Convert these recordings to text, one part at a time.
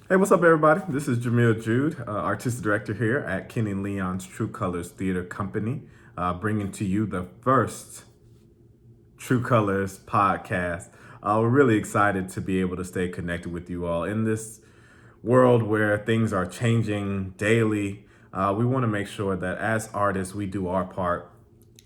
Hey, what's up, everybody? This is Jamil Jude, artistic director here at Kenny Leon's True Colors Theater Company, bringing to you the first True Colors podcast. We're really excited to be able to stay connected with you all in this world where things are changing daily. We want to make sure that as artists, we do our part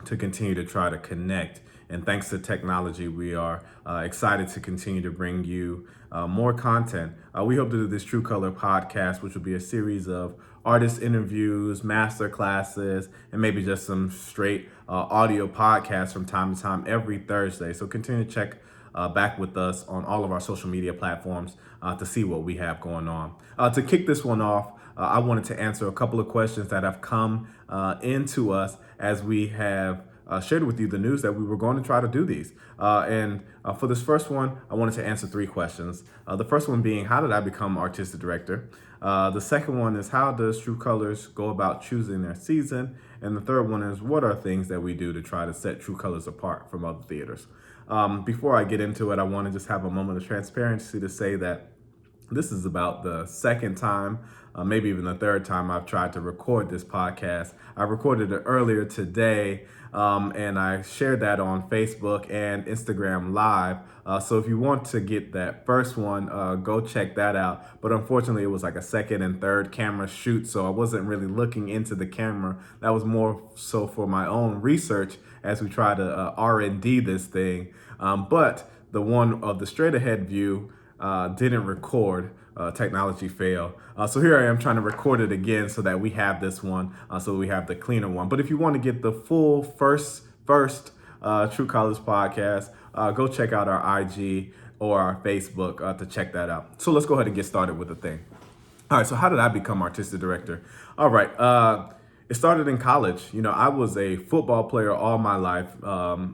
to continue to try to connect. And thanks to technology, we are excited to continue to bring you more content. We hope to do this True Color podcast, which will be a series of artist interviews, master classes, and maybe just some straight audio podcasts from time to time every Thursday. So continue to check back with us on all of our social media platforms to see what we have going on. To kick this one off, I wanted to answer a couple of questions that have come into us as we have shared with you the news that we were going to try to do these. And for this first one, I wanted to answer three questions. The first one being, how did I become artistic director? The second one is, how does True Colors go about choosing their season? And the third one is, what are things that we do to try to set True Colors apart from other theaters? Before I get into it, I want to just have a moment of transparency to say that this is about the second time, maybe even the third time I've tried to record this podcast. I recorded it earlier today, and I shared that on Facebook and Instagram Live. So if you want to get that first one, go check that out. But unfortunately, it was like a second and third camera shoot, so I wasn't really looking into the camera. That was more so for my own research as we try to R&D this thing. But the one of the straight ahead view didn't record. Technology failed. So here I am trying to record it again so that we have this one, so we have the cleaner one. But if you want to get the full first True Colors podcast, go check out our IG or our Facebook to check that out. So let's go ahead and get started with the thing. All right, so how did I become artistic director? All right, it started in college. You know, I was a football player all my life,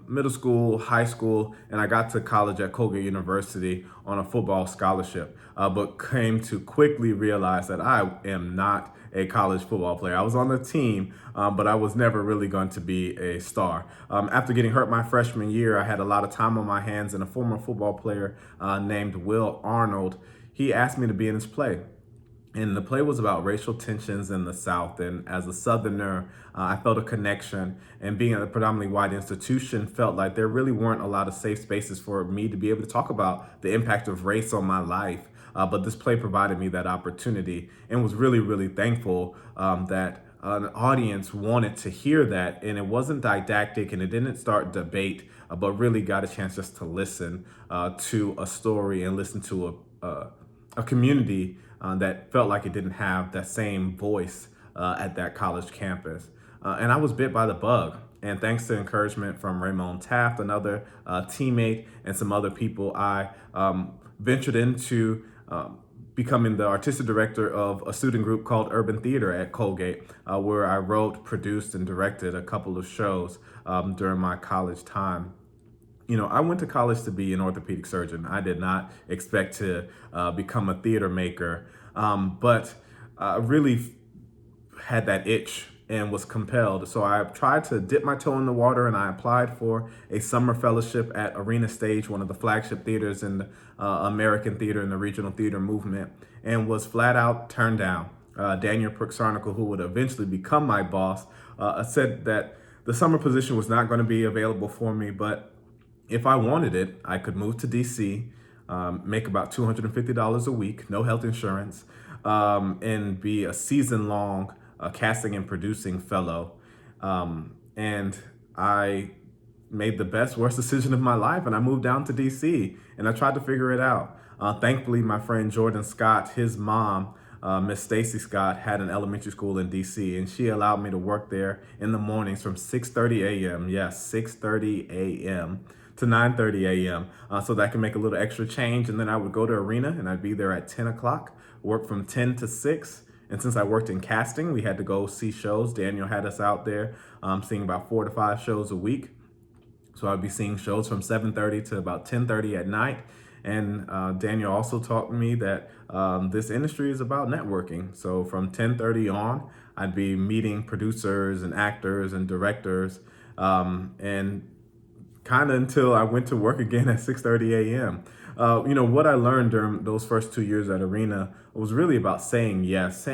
middle school, high school, and I got to college at Colgate University on a football scholarship, but came to quickly realize that I am not a college football player. I was on the team, but I was never really going to be a star. After getting hurt my freshman year, I had a lot of time on my hands, and a former football player named Will Arnold, he asked me to be in his play. And the play was about racial tensions in the South. And as a Southerner, I felt a connection. And being at a predominantly white institution, felt like there really weren't a lot of safe spaces for me to be able to talk about the impact of race on my life. But this play provided me that opportunity, and was really, really thankful that an audience wanted to hear that. And it wasn't didactic, and it didn't start debate, but really got a chance just to listen to a story and listen to a community that felt like it didn't have that same voice at that college campus. And I was bit by the bug. And thanks to encouragement from Raymond Taft, another teammate, and some other people, I ventured into becoming the artistic director of a student group called Urban Theater at Colgate, where I wrote, produced, and directed a couple of shows during my college time. You know, I went to college to be an orthopedic surgeon. I did not expect to become a theater maker, but I really had that itch and was compelled. So I tried to dip my toe in the water, and I applied for a summer fellowship at Arena Stage, one of the flagship theaters in the American theater and the regional theater movement, and was flat out turned down. Daniel Prixarnicle, who would eventually become my boss, said that the summer position was not going to be available for me, but if I wanted it, I could move to DC, make about $250 a week, no health insurance, and be a season-long casting and producing fellow. And I made the best, worst decision of my life, and I moved down to DC, and I tried to figure it out. Thankfully, my friend Jordan Scott, his mom, Miss Stacy Scott, had an elementary school in DC, and she allowed me to work there in the mornings from 6:30 a.m. Yes, 6:30 a.m. to 9:30 a.m. So that I can make a little extra change, and then I would go to Arena, and I'd be there at 10 o'clock, work from 10 to 6. And since I worked in casting, we had to go see shows. Daniel had us out there seeing about 4 to 5 shows a week. So I'd be seeing shows from 7:30 to about 10:30 at night. And Daniel also taught me that this industry is about networking. So from 10:30 on, I'd be meeting producers and actors and directors, and kind of until I went to work again at 6:30 a.m. What I learned during those first 2 years at Arena was really about saying yes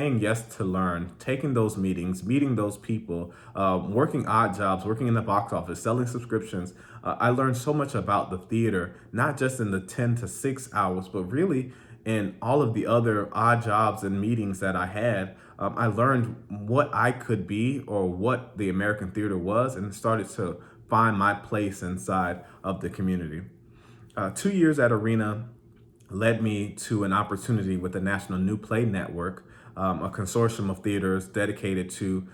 to learn, taking those meetings, meeting those people, working odd jobs, working in the box office, selling subscriptions. I learned so much about the theater, not just in the 10 to 6 hours, but really in all of the other odd jobs and meetings that I had. I learned what I could be or what the American theater was and started to find my place inside of the community. 2 years at Arena led me to an opportunity with the National New Play Network, a consortium of theaters dedicated to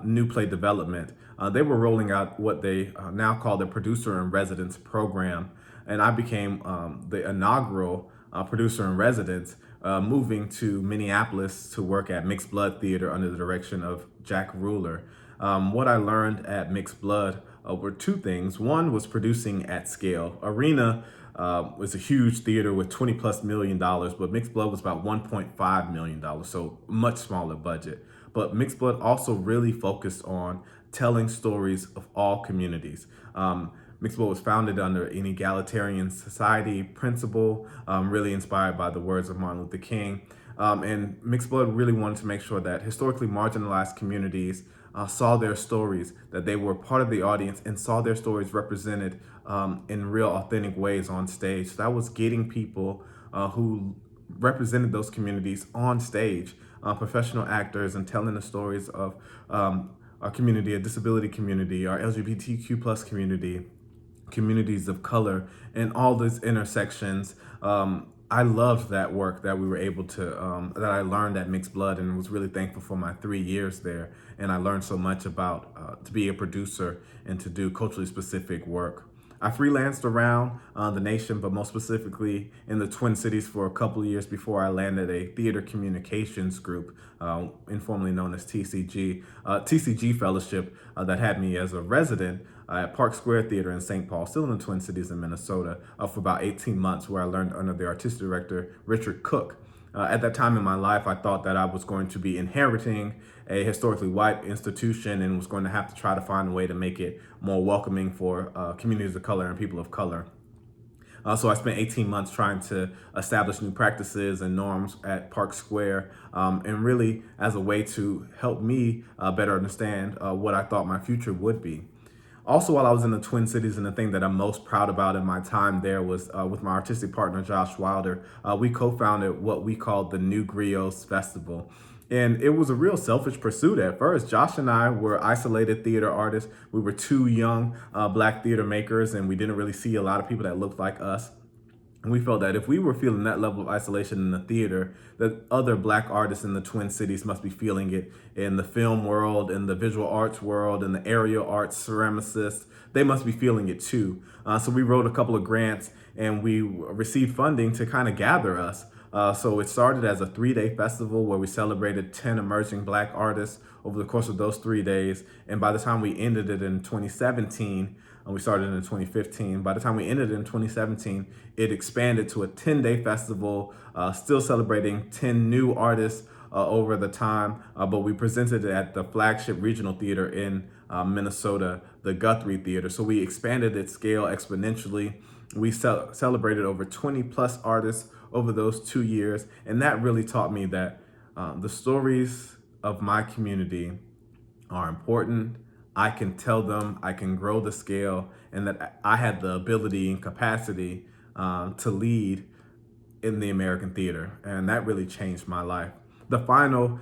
new play development. They were rolling out what they now call the Producer in Residence program, and I became the inaugural producer in residence, moving to Minneapolis to work at Mixed Blood Theater under the direction of Jack Ruler. What I learned at Mixed Blood were two things. One was producing at scale. Arena was a huge theater with $20+ million, but Mixed Blood was about $1.5 million, so much smaller budget. But Mixed Blood also really focused on telling stories of all communities. Mixed Blood was founded under an egalitarian society principle, really inspired by the words of Martin Luther King. And Mixed Blood really wanted to make sure that historically marginalized communities saw their stories, that they were part of the audience and saw their stories represented in real authentic ways on stage. So that was getting people who represented those communities on stage, professional actors, and telling the stories of our community, a disability community, our LGBTQ plus community, communities of color, and all those intersections. I loved that work that we were able to, that I learned at Mixed Blood, and was really thankful for my 3 years there. And I learned so much about to be a producer and to do culturally specific work. I freelanced around the nation, but most specifically in the Twin Cities for a couple of years before I landed a theater communications group, informally known as TCG fellowship, that had me as a resident at Park Square Theater in St. Paul, still in the Twin Cities in Minnesota, for about 18 months, where I learned under the artistic director, Richard Cook. At that time in my life, I thought that I was going to be inheriting a historically white institution and was going to have to try to find a way to make it more welcoming for communities of color and people of color. So I spent 18 months trying to establish new practices and norms at Park Square, and really as a way to help me better understand what I thought my future would be. Also, while I was in the Twin Cities, and the thing that I'm most proud about in my time there was with my artistic partner, Josh Wilder, we co-founded what we called the New Griots Festival. And it was a real selfish pursuit at first. Josh and I were isolated theater artists. We were two young Black theater makers, and we didn't really see a lot of people that looked like us. And we felt that if we were feeling that level of isolation in the theater, that other Black artists in the Twin Cities must be feeling it in the film world, in the visual arts world, in the aerial arts, ceramicists. They must be feeling it too. So we wrote a couple of grants, and we received funding to kind of gather us. So it started as a 3-day festival where we celebrated 10 emerging Black artists over the course of those 3 days. And by the time we ended it in 2017, and we started in 2015. By the time we ended in 2017, it expanded to a 10-day festival, still celebrating 10 new artists over the time. But we presented it at the flagship regional theater in Minnesota, the Guthrie Theater. So we expanded its scale exponentially. We celebrated over 20+ artists over those 2 years. And that really taught me that the stories of my community are important. I can tell them, I can grow the scale, and that I had the ability and capacity to lead in the American theater. And that really changed my life. The final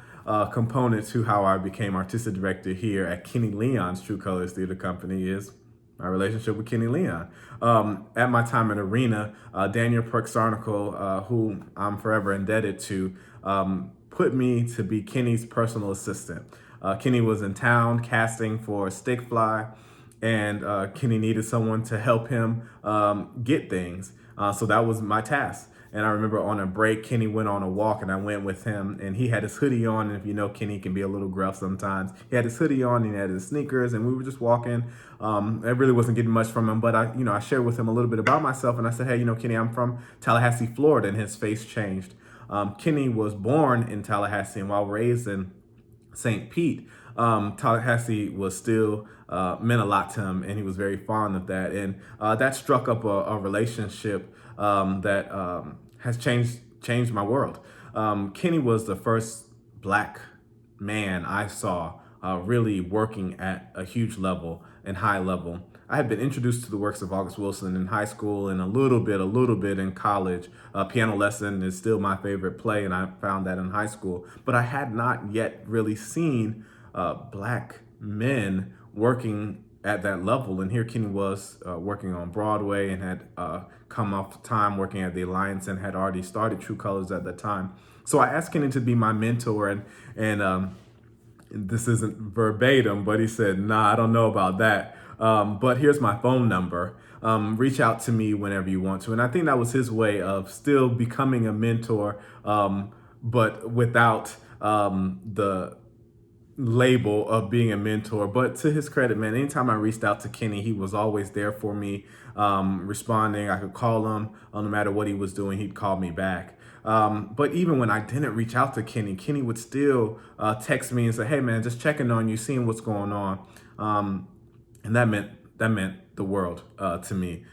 component to how I became artistic director here at Kenny Leon's True Colors Theater Company is my relationship with Kenny Leon. At my time at Arena, Daniel Perksarnicle, who I'm forever indebted to, put me to be Kenny's personal assistant. Kenny was in town casting for Stick Fly, and Kenny needed someone to help him get things. So that was my task. And I remember on a break, Kenny went on a walk, and I went with him, and he had his hoodie on. And if you know, Kenny can be a little gruff sometimes. He had his hoodie on, and he had his sneakers, and we were just walking. I really wasn't getting much from him, but I shared with him a little bit about myself, and I said, hey, Kenny, I'm from Tallahassee, Florida, and his face changed. Kenny was born in Tallahassee and while raised in St. Pete, Tallahassee was still meant a lot to him, and he was very fond of that. And that struck up a relationship that has changed my world. Kenny was the first black man I saw really working at a huge level and high level. I had been introduced to the works of August Wilson in high school and a little bit in college. Piano Lesson is still my favorite play, and I found that in high school. But I had not yet really seen black men working at that level. And here Kenny was working on Broadway and had come off time working at the Alliance and had already started True Colors at that time. So I asked Kenny to be my mentor, and this isn't verbatim, but he said, "Nah, I don't know about that. But here's my phone number. Reach out to me whenever you want to." And I think that was his way of still becoming a mentor, but without the label of being a mentor. But to his credit, man, anytime I reached out to Kenny, he was always there for me, responding. I could call him, no matter what he was doing, he'd call me back. But even when I didn't reach out to Kenny, Kenny would still text me and say, "Hey, man, just checking on you, seeing what's going on." And that meant the world to me.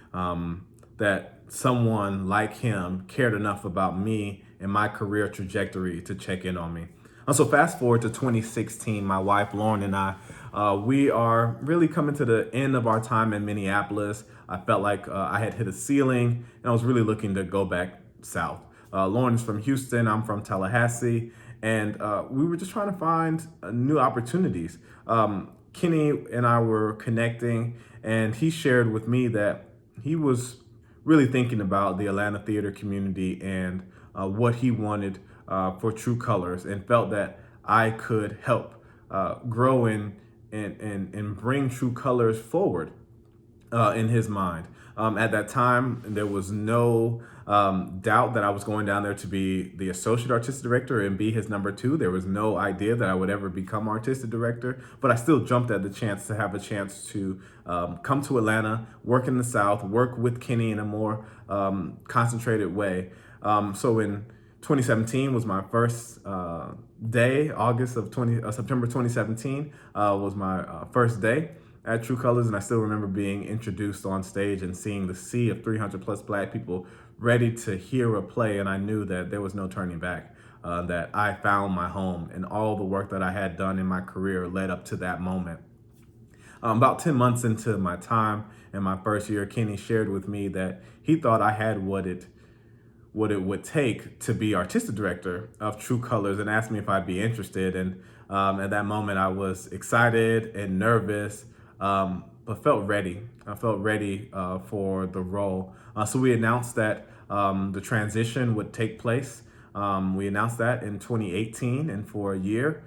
That someone like him cared enough about me and my career trajectory to check in on me. So fast forward to 2016, my wife Lauren and I, we are really coming to the end of our time in Minneapolis. I felt like I had hit a ceiling, and I was really looking to go back south. Lauren's from Houston, I'm from Tallahassee, and we were just trying to find new opportunities. Kenny and I were connecting, and he shared with me that he was really thinking about the Atlanta theater community and what he wanted for True Colors, and felt that I could help grow and bring True Colors forward in his mind. At that time, there was no doubt that I was going down there to be the associate artistic director and be his number two. There was no idea that I would ever become artistic director, but I still jumped at the chance to have a chance to come to Atlanta, work in the South, work with Kenny in a more concentrated way. So in 2017 was my first day. September 2017 was my first day at True Colors, and I still remember being introduced on stage and seeing the sea of 300 plus black people ready to hear a play, and I knew that there was no turning back, that I found my home, and all the work that I had done in my career led up to that moment. About 10 months into my time in my first year, Kenny shared with me that he thought I had what it would take to be artistic director of True Colors, and asked me if I'd be interested. And at that moment, I was excited and nervous, but felt ready. I felt ready for the role. So we announced that the transition would take place. We announced that in 2018, and for a year,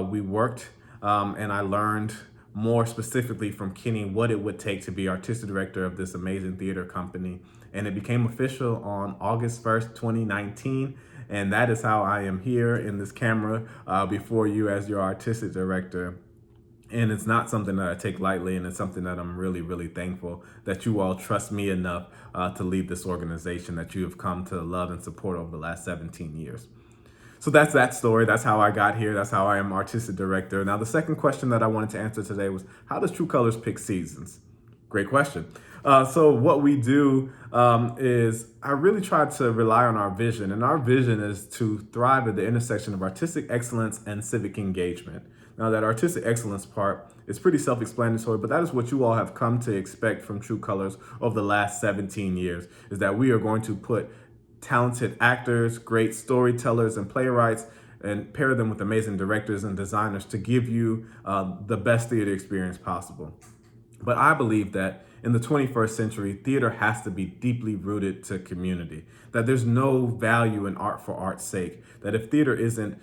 we worked, and I learned more specifically from Kenny what it would take to be artistic director of this amazing theater company. And it became official on August 1st, 2019. And that is how I am here in this camera before you as your artistic director. And it's not something that I take lightly, and it's something that I'm really, really thankful that you all trust me enough to lead this organization that you have come to love and support over the last 17 years. So that's that story. That's how I got here. That's how I am artistic director. Now, the second question that I wanted to answer today was, how does True Colors pick seasons? Great question. So what we do is I really try to rely on our vision, and our vision is to thrive at the intersection of artistic excellence and civic engagement. Now, that artistic excellence part is pretty self-explanatory, but that is what you all have come to expect from True Colors over the last 17 years, is that we are going to put talented actors, great storytellers, and playwrights, and pair them with amazing directors and designers to give you the best theater experience possible. But I believe that in the 21st century, theater has to be deeply rooted to community, that there's no value in art for art's sake, that if theater isn't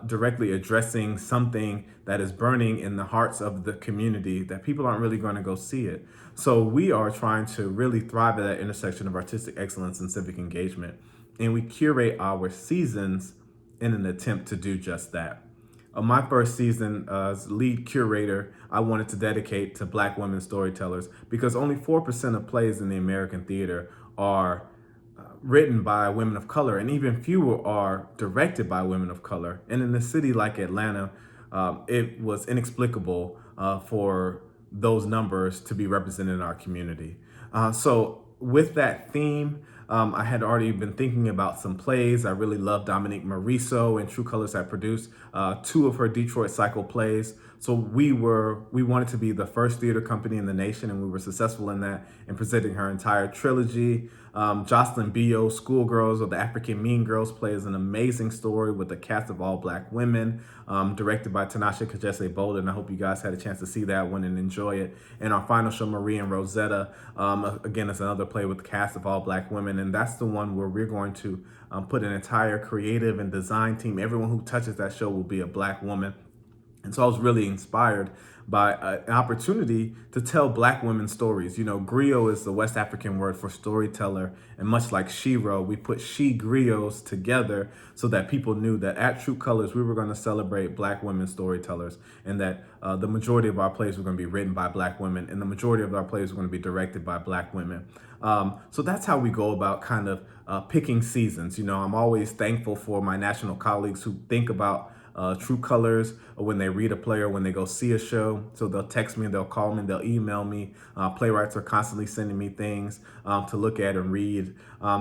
directly addressing something that is burning in the hearts of the community, that people aren't really going to go see it. So we are trying to really thrive at that intersection of artistic excellence and civic engagement. And we curate our seasons in an attempt to do just that. My first season as lead curator, I wanted to dedicate to Black women storytellers, because only 4% of plays in the American theater are written by women of color, and even fewer are directed by women of color. And in a city like Atlanta, it was inexplicable for those numbers to be represented in our community. So with that theme, I had already been thinking about some plays. I really love Dominique Morisseau, and True Colors had produced two of her Detroit Cycle plays. So we wanted to be the first theater company in the nation, and we were successful in that in presenting her entire trilogy. Jocelyn Bio's Schoolgirls, or the African Mean Girls play, is an amazing story with a cast of all Black women, directed by Tanasha Kajese Bolden. I hope you guys had a chance to see that one and enjoy it. And our final show, Marie and Rosetta, again, is another play with a cast of all Black women, and that's the one where we're going to put an entire creative and design team. Everyone who touches that show will be a Black woman. And so I was really inspired by an opportunity to tell Black women's stories. You know, griot is the West African word for storyteller. And much like Shiro, we put she griots together so that people knew that at True Colors, we were going to celebrate Black women storytellers, and that the majority of our plays were going to be written by Black women, and the majority of our plays were going to be directed by Black women. So that's how we go about kind of picking seasons. You know, I'm always thankful for my national colleagues who think about True Colors when they read a play or when they go see a show. So they'll text me, they'll call me, they'll email me. Playwrights are constantly sending me things to look at and read.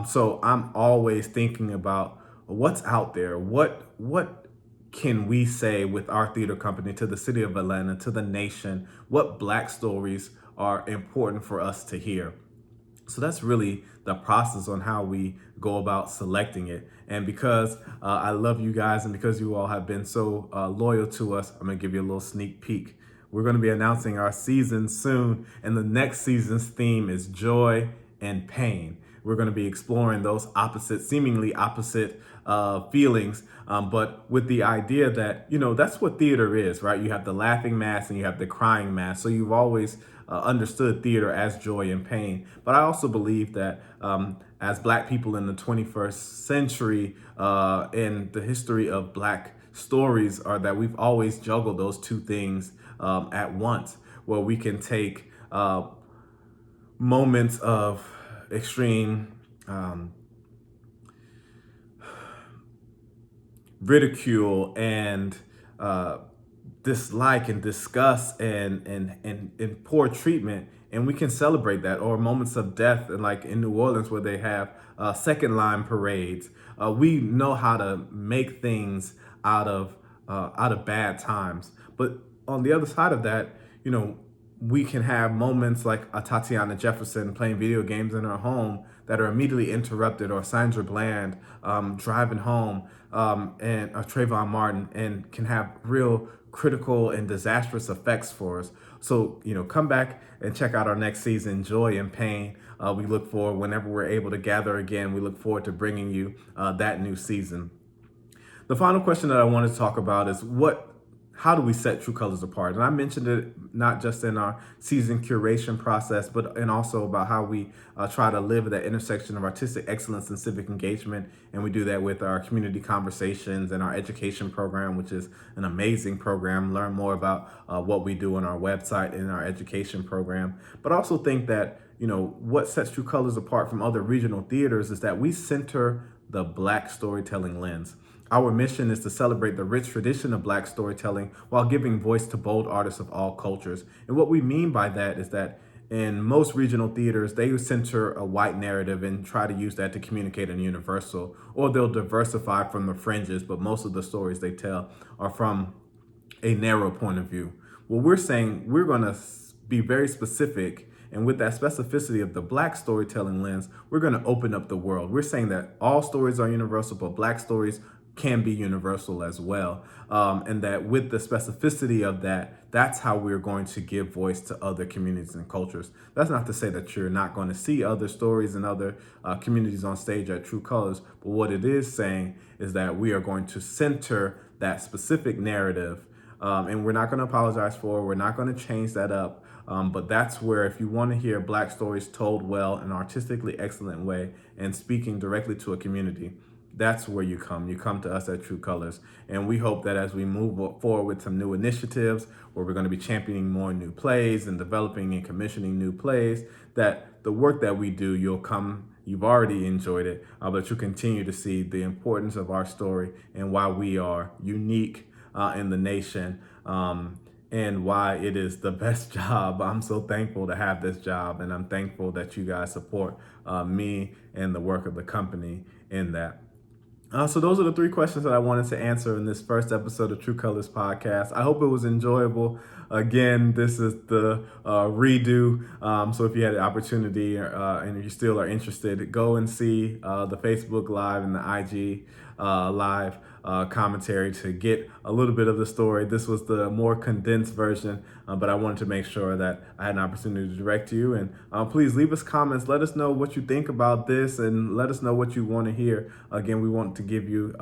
So I'm always thinking about what's out there. What can we say with our theater company to the city of Atlanta, to the nation? What Black stories are important for us to hear? So that's really the process on how we go about selecting it. And because I love you guys, and because you all have been so loyal to us, I'm gonna give you a little sneak peek. We're gonna be announcing our season soon, and the next season's theme is joy and pain. We're gonna be exploring those seemingly opposite feelings, but with the idea that, you know, that's what theater is, right? You have the laughing mask and you have the crying mask. So you've always understood theater as joy and pain. But I also believe that as Black people in the 21st century, in the history of Black stories, are that we've always juggled those two things at once, where we can take moments of extreme ridicule and dislike and disgust and poor treatment, and we can celebrate that. Or moments of death, and like in New Orleans where they have second line parades. We know how to make things out of bad times. But on the other side of that, you know, we can have moments like a Tatiana Jefferson playing video games in her home that are immediately interrupted, or Sandra Bland driving home, and Trayvon Martin, and can have real critical and disastrous effects for us. So, you know, come back and check out our next season, Joy and Pain. We look forward, whenever we're able to gather again, we look forward to bringing you that new season. The final question that I want to talk about is how do we set True Colors apart? And I mentioned it not just in our season curation process, but also about how we try to live at that intersection of artistic excellence and civic engagement. And we do that with our community conversations and our education program, which is an amazing program. Learn more about what we do on our website and our education program. But I also think that, you know, what sets True Colors apart from other regional theaters is that we center the Black storytelling lens. Our mission is to celebrate the rich tradition of Black storytelling while giving voice to bold artists of all cultures. And what we mean by that is that in most regional theaters, they center a white narrative and try to use that to communicate in universal, or they'll diversify from the fringes, but most of the stories they tell are from a narrow point of view. Well, we're saying we're gonna be very specific, and with that specificity of the Black storytelling lens, we're gonna open up the world. We're saying that all stories are universal, but Black stories can be universal as well. And that with the specificity of that, that's how we're going to give voice to other communities and cultures. That's not to say that you're not going to see other stories and other communities on stage at True Colors, but what it is saying is that we are going to center that specific narrative, and we're not going to apologize for it. We're not going to change that up. But that's where, if you want to hear Black stories told well in an artistically excellent way and speaking directly to a community, that's where you come. You come to us at True Colors. And we hope that as we move forward with some new initiatives, where we're going to be championing more new plays and developing and commissioning new plays, that the work that we do, you've already enjoyed it, but you'll continue to see the importance of our story and why we are unique in the nation. And why it is the best job. I'm so thankful to have this job, and I'm thankful that you guys support me and the work of the company in that. So those are the three questions that I wanted to answer in this first episode of True Colors Podcast. I hope it was enjoyable. Again, this is the redo. So if you had the opportunity and you still are interested, go and see the Facebook Live and the IG Live commentary to get a little bit of the story. This was the more condensed version, but I wanted to make sure that I had an opportunity to direct you. And please leave us comments. Let us know what you think about this, and let us know what you want to hear. Again, we want to give you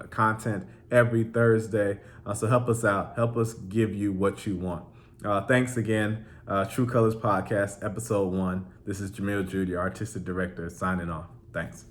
content every Thursday. So help us out. Help us give you what you want. Thanks again. True Colors Podcast, Episode 1. This is Jamil Jude, your artistic director, signing off. Thanks.